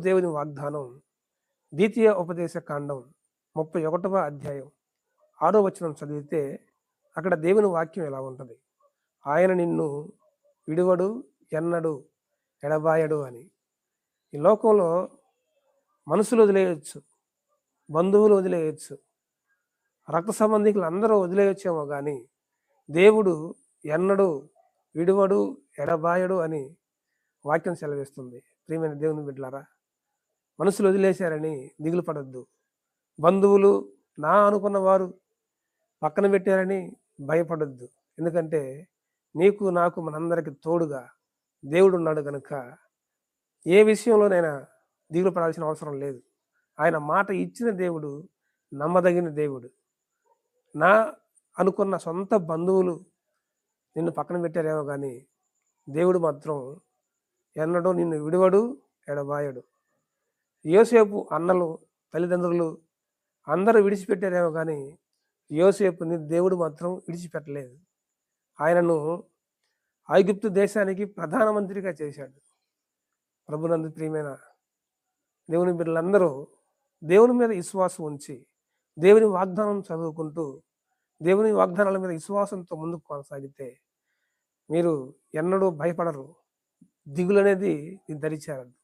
దేవుని వాగ్దానం ద్వితీయ ఉపదేశ కాండం 31వ అధ్యాయం 6వ వచనం చదివితే అక్కడ దేవుని వాక్యం ఎలా ఉంటుంది? ఆయన నిన్ను విడువడు, ఎన్నడు ఎడబాయడు అని. ఈ లోకంలో మనుషులు వదిలేయచ్చు, బంధువులు వదిలేయచ్చు, రక్త సంబంధికులు అందరూ వదిలేయచ్చేమో కానీ దేవుడు ఎన్నడు విడువడు, ఎడబాయడు అని వాక్యం సెలవిస్తుంది. ప్రియమైన దేవుని బిడ్డలారా, మనుషులు వదిలేశారని దిగులు పడొద్దు. బంధువులు నా అనుకున్న వారు పక్కన పెట్టారని భయపడొద్దు. ఎందుకంటే నీకు నాకు మనందరికి తోడుగా దేవుడు ఉన్నాడు కనుక ఏ విషయంలోనైనా దిగులు పడాల్సిన అవసరం లేదు. ఆయన మాట ఇచ్చిన దేవుడు నమ్మదగిన దేవుడు. నా అనుకున్న సొంత బంధువులు నిన్ను పక్కన పెట్టారేమో కానీ దేవుడు మాత్రం ఎన్నడూ నిన్ను విడువడు, ఎడబాయడు. యోసేపు అన్నలు, తల్లిదండ్రులు అందరూ విడిచిపెట్టారేమో కానీ యోసేపుని దేవుడు మాత్రం విడిచిపెట్టలేదు. ఆయనను ఐగుప్తు దేశానికి ప్రధానమంత్రిగా చేశాడు. ప్రభునందు ప్రియమైన దేవుని బిడ్డలందరూ దేవుని మీద విశ్వాసం ఉంచి దేవుని వాగ్దానం చదువుకుంటూ దేవుని వాగ్దానాల మీద విశ్వాసంతో ముందుకు కొనసాగితే మీరు ఎన్నడూ భయపడరు. దిగులు అనేది దరిచేరదు.